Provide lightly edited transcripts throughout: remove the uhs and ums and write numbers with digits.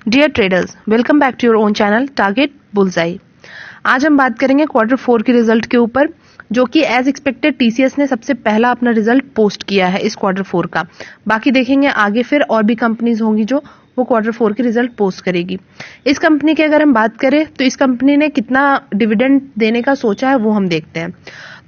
Dear traders, welcome back to your own channel target bullseye. आज हम बात करेंगे क्वार्टर 4 के रिजल्ट के ऊपर, जो कि एज एक्सपेक्टेड टीसीएस ने सबसे पहला अपना रिजल्ट पोस्ट किया है इस क्वार्टर 4 का। बाकी देखेंगे आगे फिर और भी कंपनीज होंगी जो वो क्वार्टर 4 के रिजल्ट पोस्ट करेगी। इस कंपनी की अगर हम बात करें तो इस कंपनी ने कितना डिविडेंड देने का सोचा है वो हम देखते हैं।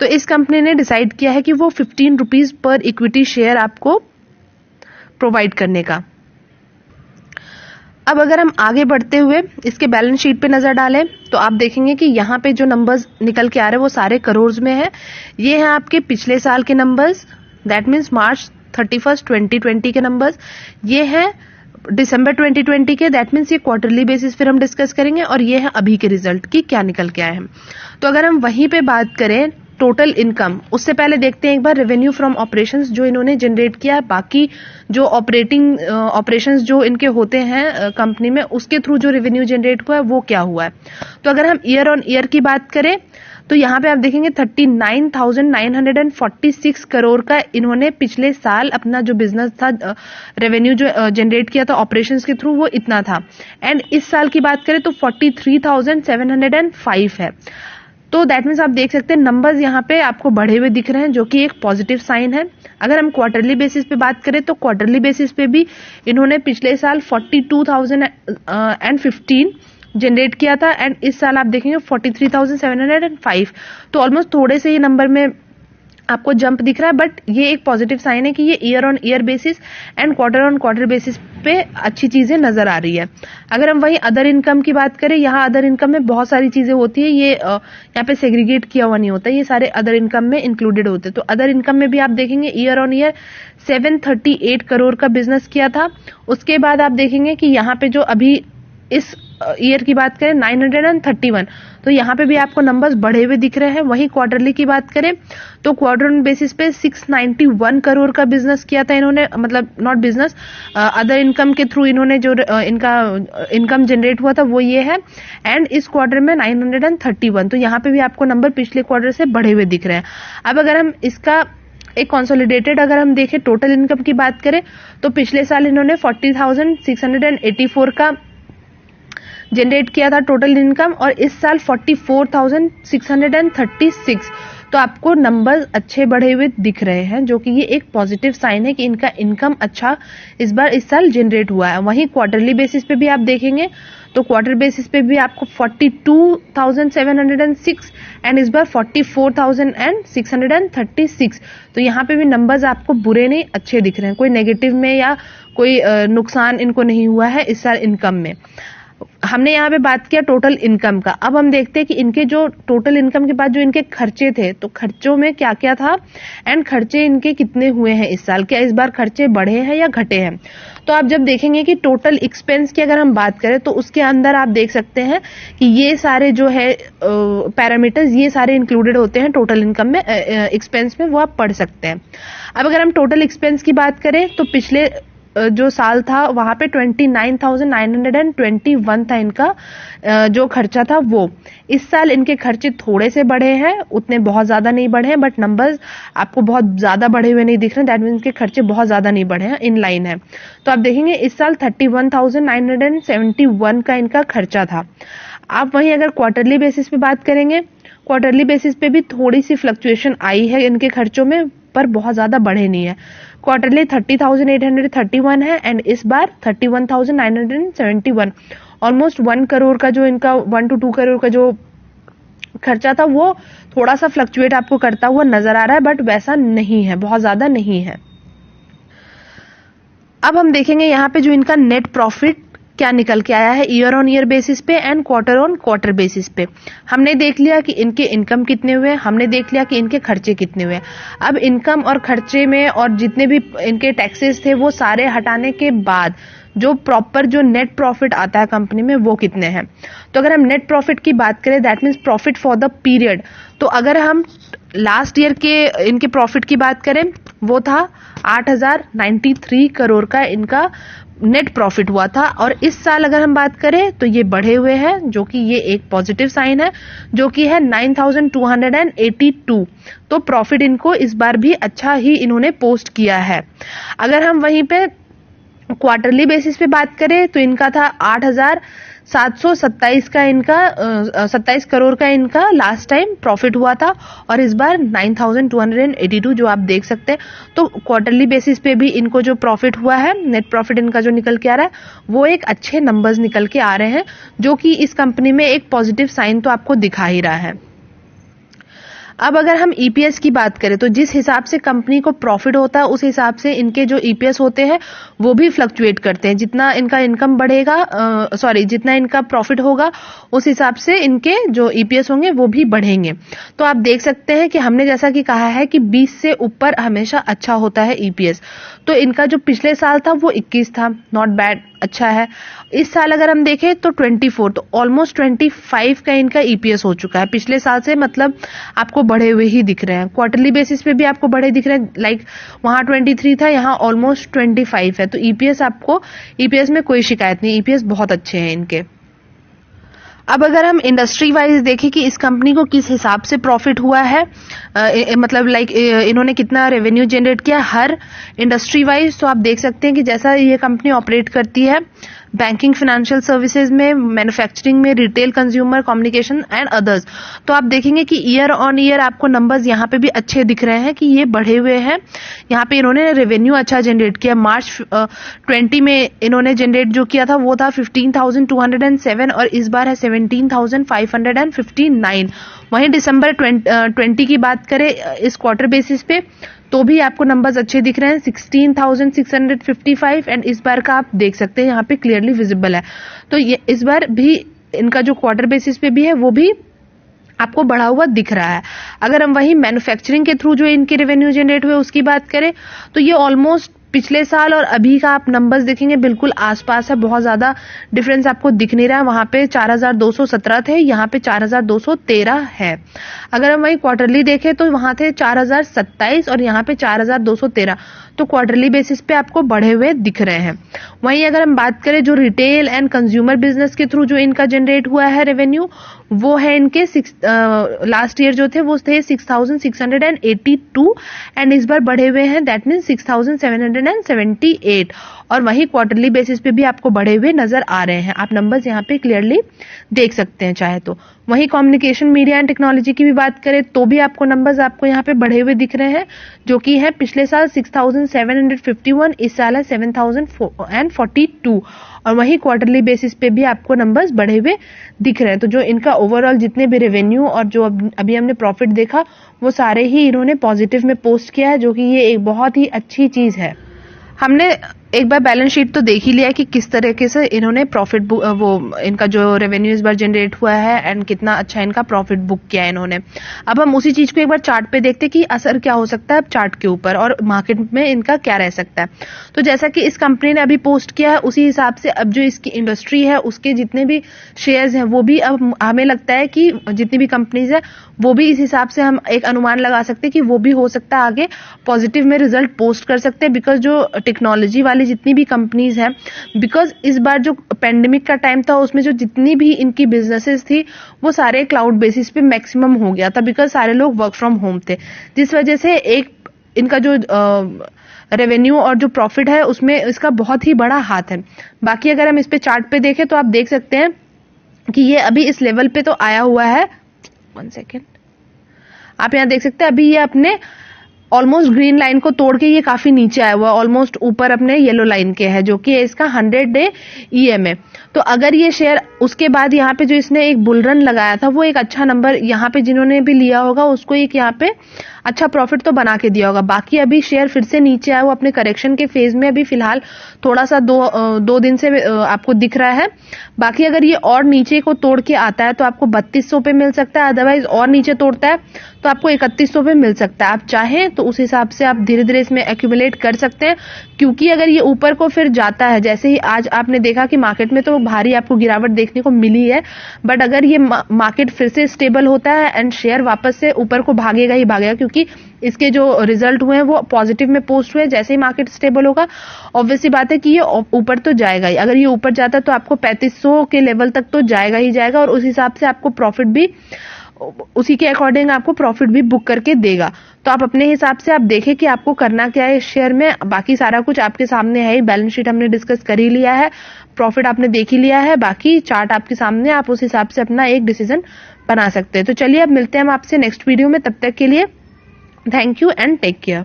तो इस कंपनी ने डिसाइड किया है कि वो 15 रुपीज पर इक्विटी शेयर आपको प्रोवाइड करने का। अब अगर हम आगे बढ़ते हुए इसके बैलेंस शीट पे नजर डालें तो आप देखेंगे कि यहाँ पे जो नंबर्स निकल के आ रहे हैं वो सारे करोड़ में है। ये हैं आपके पिछले साल के नंबर्स, दैट मीन्स मार्च 31 2020 के नंबर्स। ये हैं दिसंबर 2020 के, दैट मीन्स ये क्वार्टरली बेसिस फिर हम डिस्कस करेंगे। और ये है अभी के रिजल्ट की क्या निकल के आए हैं। तो अगर हम वहीं पे बात करें टोटल इनकम, उससे पहले देखते हैं एक बार रेवेन्यू फ्रॉम ऑपरेशंस जो इन्होंने जनरेट किया है। बाकी जो ऑपरेशंस जो इनके होते हैं कंपनी में, उसके थ्रू जो रेवेन्यू जनरेट हुआ है वो क्या हुआ है। तो अगर हम ईयर ऑन ईयर की बात करें तो यहाँ पे आप देखेंगे 39,946 करोड़ का इन्होंने पिछले साल अपना जो बिजनेस था, रेवेन्यू जो जनरेट किया था ऑपरेशंस के थ्रू, वो इतना था। एंड इस साल की बात करें तो 43,705 है। तो दैट मीन्स आप देख सकते हैं नंबर्स यहाँ पे आपको बढ़े हुए दिख रहे हैं, जो कि एक पॉजिटिव साइन है। अगर हम क्वार्टरली बेसिस पे बात करें तो क्वार्टरली बेसिस पे भी इन्होंने पिछले साल 42,015 जनरेट किया था एंड इस साल आप देखेंगे 43,705। तो ऑलमोस्ट थोड़े से ही नंबर में आपको जंप दिख रहा है, बट ये एक पॉजिटिव साइन है कि ये year on year basis and quarter on quarter basis पे अच्छी चीजें नजर आ रही है। अगर हम वहीं अदर इनकम की बात करें, यहाँ अदर इनकम में बहुत सारी चीजें होती है, ये यहाँ पे सेग्रीगेट किया हुआ नहीं होता, ये सारे अदर इनकम में इंक्लूडेड होते हैं। तो अदर इनकम में भी आप देखेंगे ईयर ऑन ईयर 738 करोड़ का बिजनेस किया था। उसके बाद आप देखेंगे कि यहाँ पे जो अभी इस ईयर की बात करें 931, तो यहाँ पे भी आपको नंबर्स बढ़े हुए दिख रहे हैं। वहीं क्वार्टरली की बात करें तो क्वार्टर बेसिस पे 691 करोड़ का बिजनेस किया था इन्होंने, मतलब नॉट बिजनेस, अदर इनकम के थ्रू इन्होंने जो इनका इनकम जनरेट हुआ था वो ये है। एंड इस क्वार्टर में 931, तो यहाँ पे भी आपको नंबर पिछले क्वार्टर से बढ़े हुए दिख रहे हैं। अब अगर हम इसका एक कंसोलिडेटेड अगर हम देखें टोटल इनकम की बात करें तो पिछले साल इन्होंने 40,684 का जनरेट किया था टोटल इनकम, और इस साल 44,636। तो आपको नंबर अच्छे बढ़े हुए दिख रहे हैं, जो कि ये एक पॉजिटिव साइन है कि इनका इनकम अच्छा इस साल जनरेट हुआ है। वहीं क्वार्टरली बेसिस पे भी आप देखेंगे तो क्वार्टर बेसिस पे भी आपको 42,706 एंड इस बार 44,636। तो यहाँ पे भी नंबर्स आपको बुरे नहीं अच्छे दिख रहे हैं, कोई नेगेटिव में या कोई नुकसान इनको नहीं हुआ है इस साल इनकम में। हमने यहाँ पे बात किया टोटल इनकम का। अब हम देखते हैं कि इनके जो टोटल इनकम के बाद जो इनके खर्चे थे, तो खर्चों में क्या क्या था एंड खर्चे इनके कितने हुए हैं इस साल, क्या इस बार खर्चे बढ़े हैं या घटे हैं। तो आप जब देखेंगे कि टोटल एक्सपेंस की अगर हम बात करें तो उसके अंदर आप देख सकते हैं कि ये सारे जो है पैरामीटर्स ये सारे इंक्लूडेड होते हैं टोटल इनकम में, एक्सपेंस में, वो आप पढ़ सकते हैं। अब अगर हम टोटल एक्सपेंस की बात करें तो पिछले जो साल था वहां पे 29,921 था इनका जो खर्चा था वो। इस साल इनके खर्चे थोड़े से बढ़े हैं, उतने बहुत ज्यादा नहीं बढ़े हैं, बट नंबर्स आपको बहुत ज्यादा बढ़े हुए नहीं दिख रहे हैं, दैट मीन्स इनके खर्चे बहुत ज्यादा नहीं बढ़े हैं, इन लाइन है। तो आप देखेंगे इस साल 31,971 का इनका खर्चा था। आप वहीं अगर क्वार्टरली बेसिस पे बात करेंगे, क्वार्टरली बेसिस पे भी थोड़ी सी फ्लक्चुएशन आई है इनके खर्चों में, पर बहुत ज्यादा बढ़े नहीं है। क्वार्टरली 30,831 है एंड इस बार 31,971। ऑलमोस्ट 1 करोड़ का जो इनका 1 to 2 करोड़ का जो खर्चा था वो थोड़ा सा फ्लक्चुएट आपको करता हुआ नजर आ रहा है, बट वैसा नहीं है, बहुत ज्यादा नहीं है। अब हम देखेंगे यहाँ पे जो इनका नेट प्रॉफिट क्या निकल के आया है ईयर ऑन ईयर बेसिस पे and quarter on quarter basis पे। हमने देख लिया कि इनके इनकम कितने हुए, हमने देख लिया कि इनके खर्चे कितने हुए। अब इनकम और खर्चे में और जितने भी इनके टैक्सेस थे वो सारे हटाने के बाद जो प्रॉपर जो नेट प्रॉफिट आता है कंपनी में वो कितने हैं। तो अगर हम नेट प्रॉफिट की बात करें, that means profit for the period, तो अगर हम लास्ट ईयर के इनके प्रॉफिट की बात करें वो था 8,093 करोड़ का इनका नेट प्रॉफिट हुआ था। और इस साल अगर हम बात करें तो ये बढ़े हुए हैं, जो कि ये एक पॉजिटिव साइन है, जो कि है 9,282। तो प्रॉफिट इनको इस बार भी अच्छा ही इन्होंने पोस्ट किया है। अगर हम वहीं पे क्वार्टरली बेसिस पे बात करें तो इनका था 8,727 का इनका 27 करोड़ का इनका लास्ट टाइम प्रॉफिट हुआ था, और इस बार 9,282 जो आप देख सकते हैं। तो क्वार्टरली बेसिस पे भी इनको जो प्रॉफिट हुआ है, नेट प्रॉफिट इनका जो निकल के आ रहा है, वो एक अच्छे नंबर्स निकल के आ रहे हैं, जो कि इस कंपनी में एक पॉजिटिव साइन तो आपको दिखा ही रहा है। अब अगर हम ईपीएस की बात करें तो जिस हिसाब से कंपनी को प्रॉफिट होता है उस हिसाब से इनके जो ईपीएस होते हैं वो भी फ्लक्चुएट करते हैं। जितना इनका इनकम बढ़ेगा, जितना इनका प्रॉफिट होगा उस हिसाब से इनके जो ईपीएस होंगे वो भी बढ़ेंगे। तो आप देख सकते हैं कि हमने जैसा कि कहा है कि 20 से ऊपर हमेशा अच्छा होता है ईपीएस। तो इनका जो पिछले साल था वो 21 था, नॉट बैड, अच्छा है। इस साल अगर हम देखें तो 24, तो ऑलमोस्ट 25 का इनका ईपीएस हो चुका है पिछले साल से, मतलब आपको बढ़े हुए ही दिख रहे हैं। क्वार्टरली बेसिस पे भी आपको बढ़े दिख रहे हैं, लाइक वहां 23 था, यहाँ ऑलमोस्ट 25 है। तो ईपीएस में कोई शिकायत नहीं, ईपीएस बहुत अच्छे हैं इनके। अब अगर हम इंडस्ट्री वाइज देखें कि इस कंपनी को किस हिसाब से प्रॉफिट हुआ है, मतलब लाइक इन्होंने कितना रेवेन्यू जनरेट किया हर इंडस्ट्री वाइज, तो आप देख सकते हैं कि जैसा ये कंपनी ऑपरेट करती है बैंकिंग, फाइनेंशियल सर्विसेज में, मैन्युफैक्चरिंग में, retail, consumer, communication and others, तो आप देखेंगे कि ईयर ऑन ईयर आपको नंबर्स यहाँ पे भी अच्छे दिख रहे हैं कि ये बढ़े हुए हैं। यहाँ पे इन्होंने रेवेन्यू अच्छा जनरेट किया। मार्च 20 में इन्होंने जनरेट जो किया था वो था 15,207 और इस बार है 17,559। वहीं दिसंबर 20 की बात करें इस क्वार्टर बेसिस पे तो भी आपको नंबर्स अच्छे दिख रहे हैं, 16,655, एंड इस बार का आप देख सकते हैं यहाँ पे क्लियरली विजिबल है। तो ये इस बार भी इनका जो क्वार्टर बेसिस पे भी है वो भी आपको बढ़ा हुआ दिख रहा है। अगर हम वही मैन्युफैक्चरिंग के थ्रू जो इनके रेवेन्यू जनरेट हुए उसकी बात करें तो ये ऑलमोस्ट पिछले साल और अभी का आप नंबर्स देखेंगे बिल्कुल आसपास है, बहुत ज्यादा डिफरेंस आपको दिख नहीं रहा है। वहां पे 4,217 थे, यहाँ पे 4,213 है। अगर हम वही क्वार्टरली देखें तो वहां थे 4,027 और यहाँ पे 4,213, तो क्वार्टरली बेसिस पे आपको बढ़े हुए दिख रहे हैं। वहीं अगर हम बात करें जो रिटेल एंड कंज्यूमर बिजनेस के थ्रू जो इनका जनरेट हुआ है रेवेन्यू, वो है इनके लास्ट ईयर जो थे वो थे 6,682 एंड इस बार बढ़े हुए हैं, दैट मीन 6,778, और वही क्वार्टरली बेसिस पे भी आपको बढ़े हुए नजर आ रहे हैं। आप नंबर्स यहाँ पे क्लियरली देख सकते हैं चाहे तो। वहीं कम्युनिकेशन, मीडिया एंड टेक्नोलॉजी की भी बात करें तो भी आपको नंबर्स आपको यहाँ पे बढ़े हुए दिख रहे हैं, जो कि है पिछले साल 6,751, इस साल है 7,042, और वहीं क्वार्टरली बेसिस पे भी आपको नंबर्स बढ़े हुए दिख रहे हैं। तो जो इनका ओवरऑल जितने भी रेवेन्यू और जो अभी हमने प्रॉफिट देखा वो सारे ही इन्होंने पॉजिटिव में पोस्ट किया है, जो कि ये एक बहुत ही अच्छी चीज है। हमने एक बार बैलेंस शीट तो देख ही लिया कि किस तरीके से इन्होंने प्रॉफिट इनका जो रेवेन्यू इस बार जनरेट हुआ है एंड कितना अच्छा इनका प्रॉफिट बुक किया है इन्होंने। अब हम उसी चीज को एक बार चार्ट पे देखते कि असर क्या हो सकता है चार्ट के ऊपर और मार्केट में इनका क्या रह सकता है। तो जैसा कि इस कंपनी ने अभी पोस्ट किया है उसी हिसाब से अब जो इसकी इंडस्ट्री है उसके जितने भी शेयर्स हैं वो भी अब हमें लगता है कि जितनी भी कंपनीज है वो भी इस हिसाब से हम एक अनुमान लगा सकते हैं कि वो भी हो सकता है आगे पॉजिटिव में रिजल्ट पोस्ट कर सकते हैं, बिकॉज जो टेक्नोलॉजी वाली जितनी भी कंपनीज हैं, बिकॉज इस बार जो पेंडेमिक का टाइम था उसमें जो जितनी भी इनकी बिजनेसेस थी वो सारे क्लाउड बेसिस पे मैक्सिमम हो गया था, बिकॉज सारे लोग वर्क फ्रॉम होम थे, जिस वजह से एक इनका जो रेवेन्यू और जो प्रॉफिट है उसमें इसका बहुत ही बड़ा हाथ है। बाकी अगर हम इस पे चार्ट पे देखें तो आप देख सकते हैं कि ये अभी इस लेवल पे तो आया हुआ है, 1 सेकेंड, आप यहां देख सकते हैं अभी ये अपने ऑलमोस्ट ग्रीन लाइन को तोड़ के ये काफी नीचे आया हुआ है, ऑलमोस्ट ऊपर अपने येलो लाइन के है, जो कि है इसका 100 डे EMA। तो अगर ये शेयर उसके बाद यहाँ पे जो इसने एक बुल रन लगाया था वो एक अच्छा नंबर यहाँ पे जिन्होंने भी लिया होगा उसको एक यहाँ पे अच्छा प्रॉफिट तो बना के दिया होगा। बाकी अभी शेयर फिर से नीचे आया, वो अपने करेक्शन के फेज में अभी फिलहाल थोड़ा सा दो दिन से आपको दिख रहा है। बाकी अगर ये और नीचे को तोड़ के आता है तो आपको 3200 पे मिल सकता है, अदरवाइज और नीचे तोड़ता है तो आपको 3100 पे मिल सकता है। आप चाहें तो उस हिसाब से आप धीरे धीरे इसमें एक्यूमुलेट कर सकते हैं, क्योंकि अगर ये ऊपर को फिर जाता है, जैसे ही आज आपने देखा कि मार्केट में तो भारी आपको गिरावट देखने को मिली है, बट अगर ये मार्केट फिर से स्टेबल होता है एंड शेयर वापस से ऊपर को भागेगा ही भागेगा, क्योंकि इसके जो रिजल्ट हुए हैं वो पॉजिटिव में पोस्ट हुए। जैसे ही मार्केट स्टेबल होगा ऑब्वियस सी बात है कि ये ऊपर तो जाएगा ही, अगर ये ऊपर जाता है तो आपको 3500 के लेवल तक तो जाएगा ही जाएगा, और उस हिसाब से आपको प्रॉफिट भी उसी के अकॉर्डिंग आपको प्रॉफिट भी बुक करके देगा। तो आप अपने हिसाब से आप देखें कि आपको करना क्या है इस शेयर में। बाकी सारा कुछ आपके सामने है ही, बैलेंस शीट हमने डिस्कस कर ही लिया है, प्रॉफिट आपने देख ही लिया है, बाकी चार्ट आपके सामने, आप उस हिसाब से अपना एक डिसीजन बना सकते हैं। तो चलिए अब मिलते हैं हम आपसे नेक्स्ट वीडियो में, तब तक के लिए thank you and take care.